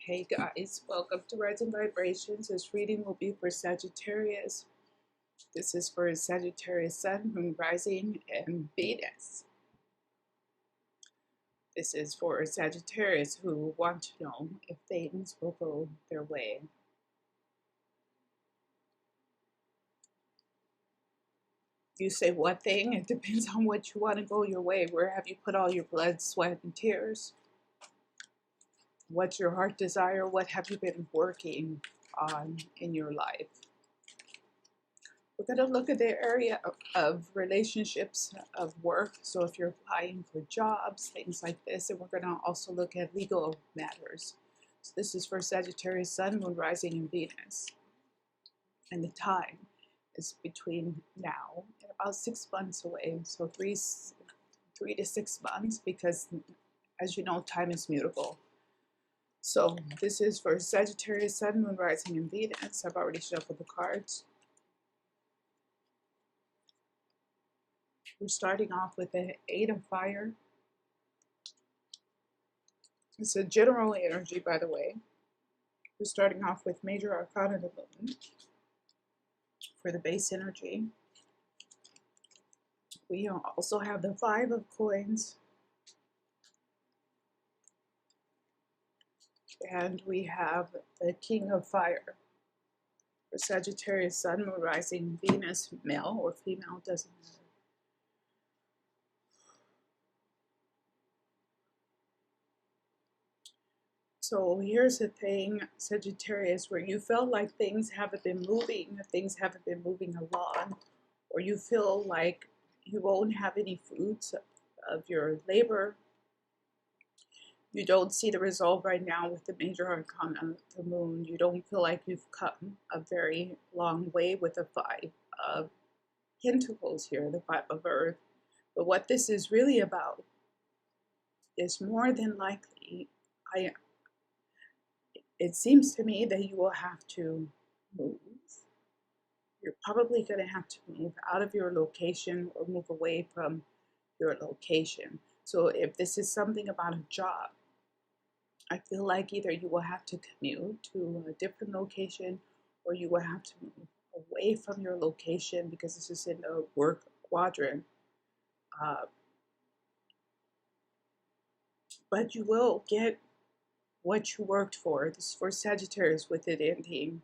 Hey guys, welcome to Rising Vibrations. This reading will be for Sagittarius. This is for Sagittarius Sun, Moon, Rising, and Venus. This is for Sagittarius who want to know if things will go their way. You say what thing? It depends on what you want to go your way. Where have you put all your blood, sweat, and tears? What's your heart desire? What have you been working on in your life? We're going to look at the area of relationships, of work. So if you're applying for jobs, things like this, and we're going to also look at legal matters. So this is for Sagittarius, Sun, Moon, Rising, and Venus. And the time is between now and about 6 months away. So three to 6 months, because as you know, time is mutable. So this is for Sagittarius, Sun, Moon, Rising, and Venus. I've already shuffled the cards. We're starting off with the 8 of Fire. It's a general energy, by the way. We're starting off with Major Arcana of the Moon for the base energy. We also have the 5 of Coins. And we have the King of Fire. For Sagittarius, Sun, Moon, Rising, Venus, male or female, doesn't matter. So here's the thing, Sagittarius, where you feel like things haven't been moving along, or you feel like you won't have any fruits of your labor. You don't see the result right now with the Major Arcana of the Moon. You don't feel like you've come a very long way with the 5 of Pentacles here, the 5 of Earth. But what this is really about is more than likely, it seems to me that you will have to move. You're probably going to have to move out of your location or move away from your location. So if this is something about a job, I feel like either you will have to commute to a different location or you will have to move away from your location because this is in the work quadrant. But you will get what you worked for. This is for Sagittarius with it ending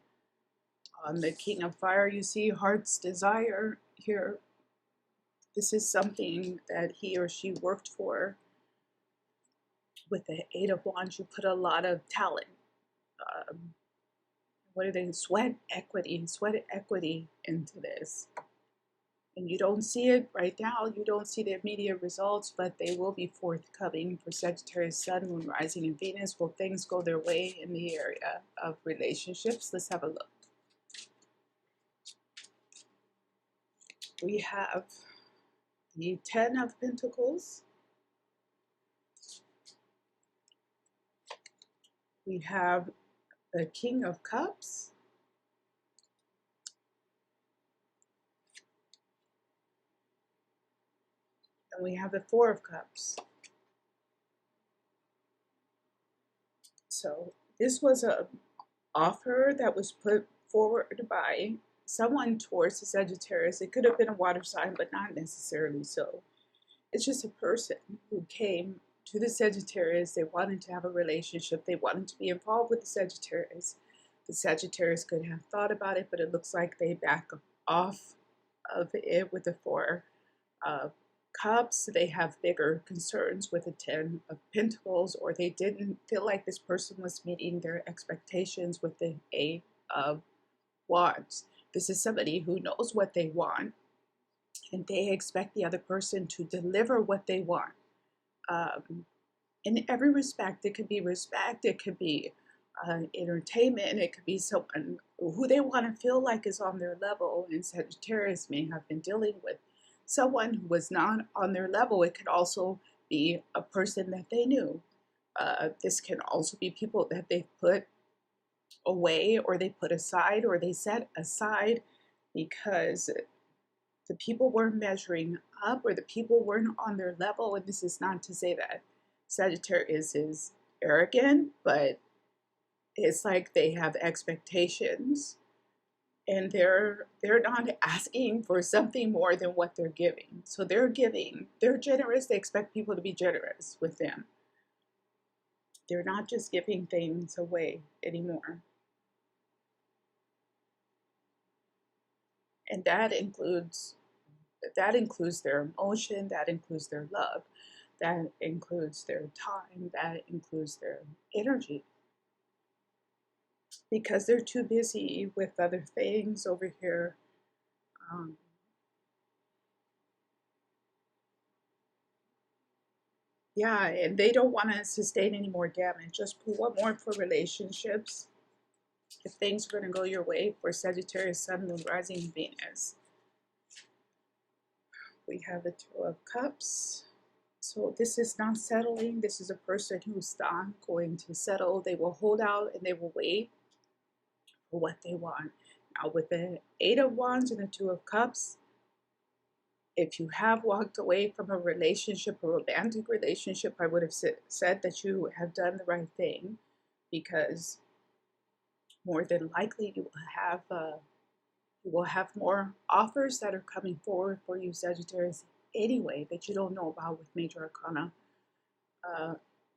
on the King of Fire. You see heart's desire here. This is something that he or she worked for. With the 8 of Wands, you put a lot of talent. What are they? Sweat equity into this. And you don't see it right now. You don't see the immediate results, but they will be forthcoming for Sagittarius, Sun, Moon, Rising, and Venus. Will things go their way in the area of relationships? Let's have a look. We have the 10 of Pentacles. We have the King of Cups. And we have the 4 of Cups. So this was an offer that was put forward by someone towards the Sagittarius. It could have been a water sign, but not necessarily so. It's just a person who came to the Sagittarius. They wanted to have a relationship. They wanted to be involved with the Sagittarius. The Sagittarius could have thought about it, but it looks like they back off of it with the 4 of Cups. They have bigger concerns with the 10 of Pentacles, or they didn't feel like this person was meeting their expectations with the 8 of Wands. This is somebody who knows what they want, and they expect the other person to deliver what they want. In every respect, it could be respect, it could be entertainment, it could be someone who they want to feel like is on their level, and Sagittarius may have been dealing with someone who was not on their level. It could also be a person that they knew. This can also be people that they put away, or they put aside, or they set aside because the people weren't measuring up, or the people weren't on their level. And this is not to say that Sagittarius is arrogant, but It's like they have expectations, and they're not asking for something more than what they're giving. So they're giving, they're generous, they expect people to be generous with them. They're not just giving things away anymore. And that includes their emotion, that includes their love, that includes their time, that includes their energy, because they're too busy with other things over here. Um, yeah, and they don't want to sustain any more damage. Just pull one more for relationships. If things are going to go your way for Sagittarius, Sun, Moon, Rising, Venus. We have the Two of Cups. So this is not settling. This is a person who's not going to settle. They will hold out and they will wait for what they want. Now with the Eight of Wands and the Two of Cups, if you have walked away from a relationship, a romantic relationship, I would have said that you have done the right thing, because more than likely you will have more offers that are coming forward for you, Sagittarius, anyway, that you don't know about with Major Arcana.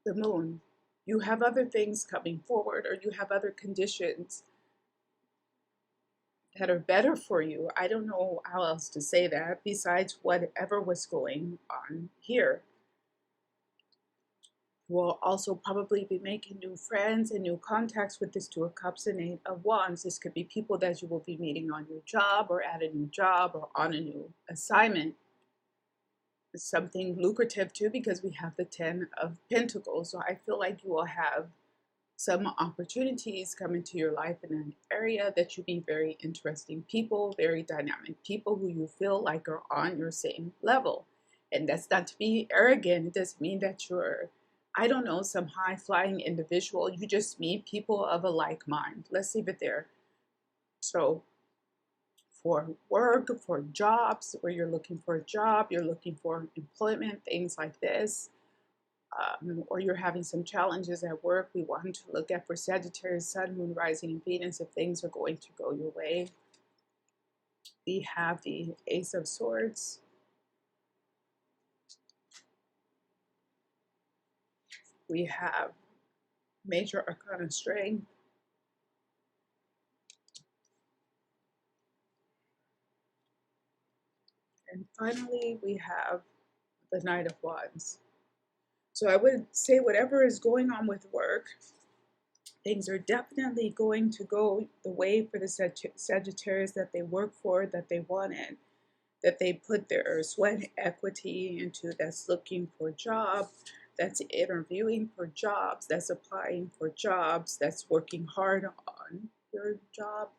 The Moon, you have other things coming forward, or you have other conditions that are better for you. I don't know how else to say that besides whatever was going on here. You will also probably be making new friends and new contacts with this Two of Cups and Eight of Wands. This could be people that you will be meeting on your job, or at a new job, or on a new assignment. It's something lucrative too, because we have the Ten of Pentacles. So I feel like you will have some opportunities come into your life in an area that you meet very interesting people, very dynamic people who you feel like are on your same level. And that's not to be arrogant. It doesn't mean that you're, I don't know, some high flying individual. You just meet people of a like mind. Let's leave it there. So for work, for jobs, where you're looking for a job, you're looking for employment, things like this, or you're having some challenges at work, we want to look at for Sagittarius, Sun, Moon, Rising, and Venus, if things are going to go your way. We have the Ace of Swords. We have Major Arcana Strength. And finally, we have the Knight of Wands. So I would say whatever is going on with work, things are definitely going to go the way for the Sagittarius that they work for, that they wanted, that they put their sweat equity into, that's looking for a job, that's interviewing for jobs, that's applying for jobs, that's working hard on your job.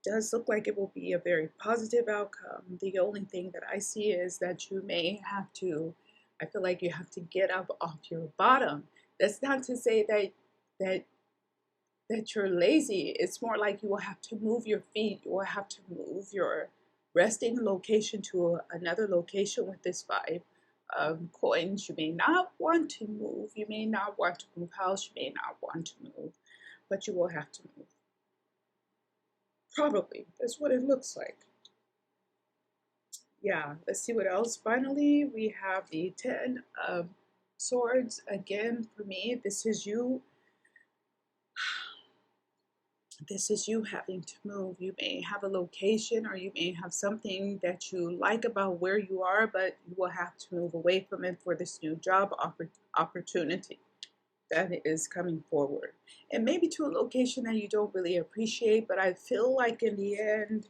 Does look like it will be a very positive outcome. The only thing that I see is that you may have to, I feel like you have to get up off your bottom. That's not to say that that you're lazy. It's more like you will have to move your feet. You will have to move your resting location to another location with this Five of Coins. You may not want to move. You may not want to move house. You may not want to move, but you will have to move. Probably. That's what it looks like. Yeah, let's see what else. Finally, we have the Ten of Swords. Again, for me, this is you. This is you having to move. You may have a location, or you may have something that you like about where you are, but you will have to move away from it for this new job opportunity that is coming forward. And maybe to a location that you don't really appreciate, but I feel like in the end,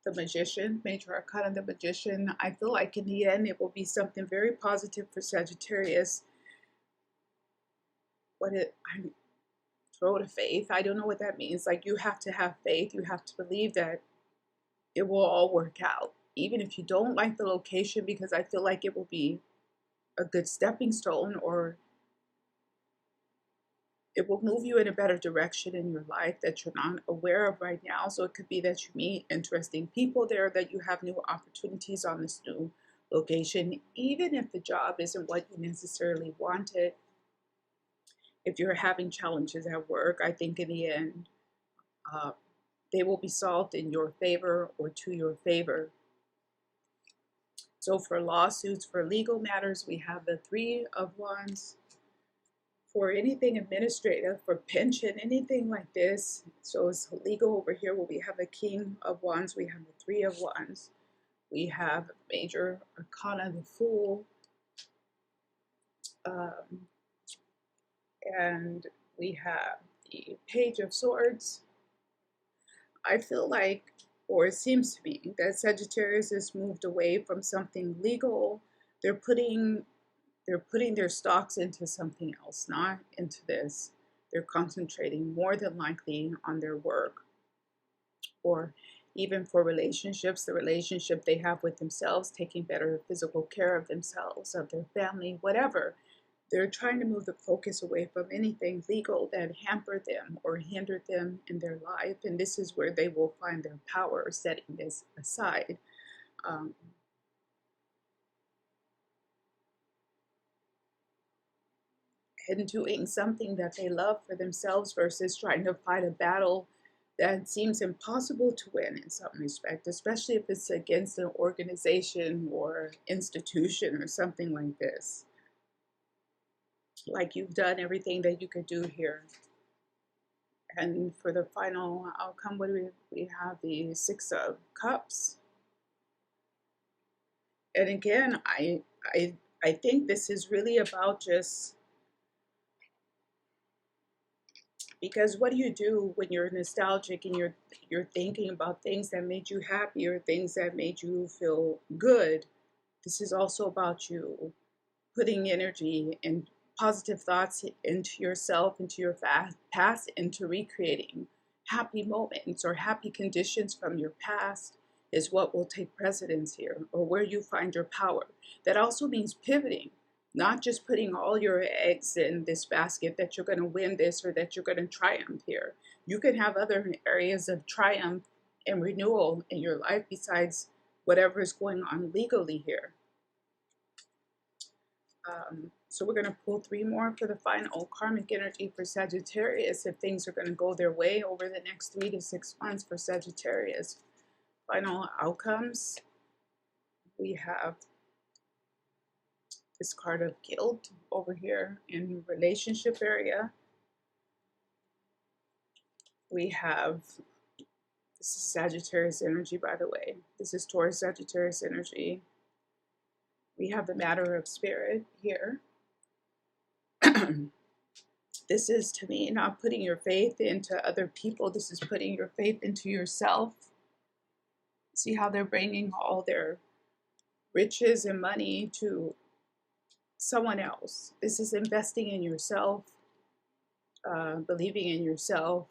the Magician, Major Arcana, the Magician, I feel like in the end it will be something very positive for Sagittarius. I'm throw to faith. I don't know what that means. Like, you have to have faith. You have to believe that it will all work out, even if you don't like the location, because I feel like it will be a good stepping stone, or it will move you in a better direction in your life that you're not aware of right now. So it could be that you meet interesting people there, that you have new opportunities on this new location, even if the job isn't what you necessarily wanted. If you're having challenges at work, I think in the end, uh, they will be solved in your favor or to your favor. So for lawsuits, for legal matters, we have the Three of Wands. For anything administrative, for pension, anything like this, so it's legal over here where we have the King of Wands, we have the Three of Wands, we have Major Arcana, the Fool, um, and we have the Page of Swords. I feel like, or it seems to be, that Sagittarius has moved away from something legal. They're putting their stocks into something else, not into this. They're concentrating more than likely on their work, or even for relationships, the relationship they have with themselves, taking better physical care of themselves, of their family, whatever. They're trying to move the focus away from anything legal that hampered them or hindered them in their life. And this is where they will find their power, setting this aside. And doing something that they love for themselves versus trying to fight a battle that seems impossible to win in some respect, especially if it's against an organization or institution or something like this. Like you've done everything that you could do here. And for the final outcome, what do we have? The Six of Cups. And again, I think this is really about just, because what do you do when you're nostalgic and you're thinking about things that made you happy or things that made you feel good? This is also about you putting energy and positive thoughts into yourself, into your past, into recreating happy moments or happy conditions from your past is what will take precedence here, or where you find your power. That also means pivoting, not just putting all your eggs in this basket that you're going to win this or that you're going to triumph here. You can have other areas of triumph and renewal in your life besides whatever is going on legally here. So we're going to pull three more for the final karmic energy for Sagittarius if things are going to go their way over the next 3 to 6 months for Sagittarius. Final outcomes. We have this card of guilt over here in relationship area. We have, this is Sagittarius energy, by the way. This is Taurus Sagittarius energy. We have the matter of spirit here. This is, to me, not putting your faith into other people. This is putting your faith into yourself. See how they're bringing all their riches and money to someone else. This is investing in yourself, believing in yourself,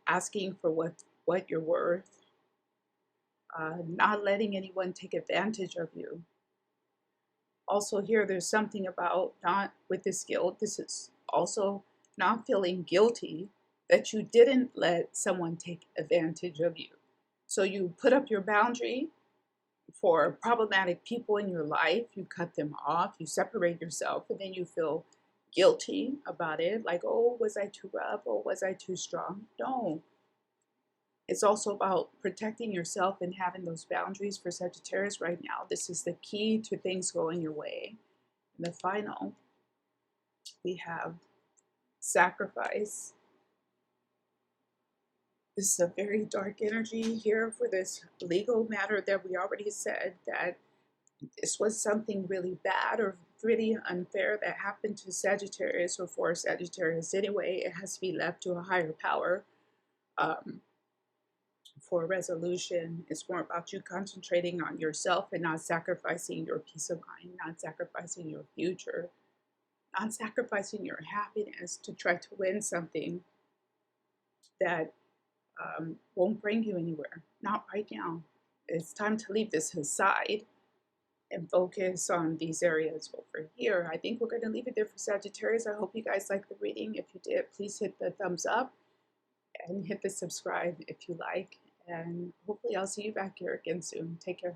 asking for what you're worth, not letting anyone take advantage of you. Also here, there's something about not with this guilt. This is also not feeling guilty that you didn't let someone take advantage of you. So you put up your boundary for problematic people in your life. You cut them off. You separate yourself, and then you feel guilty about it. Like, oh, was I too rough? Or was I too strong? No. It's also about protecting yourself and having those boundaries for Sagittarius right now. This is the key to things going your way. In the final, we have sacrifice. This is a very dark energy here for this legal matter that we already said that this was something really bad or really unfair that happened to Sagittarius or for Sagittarius anyway. It has to be left to a higher power. For resolution, it's more about you concentrating on yourself and not sacrificing your peace of mind, not sacrificing your future, not sacrificing your happiness to try to win something that won't bring you anywhere. Not right now. It's time to leave this aside and focus on these areas over here. I think we're going to leave it there for Sagittarius. I hope you guys liked the reading. If you did, please hit the thumbs up and hit the subscribe if you like. And hopefully I'll see you back here again soon. Take care.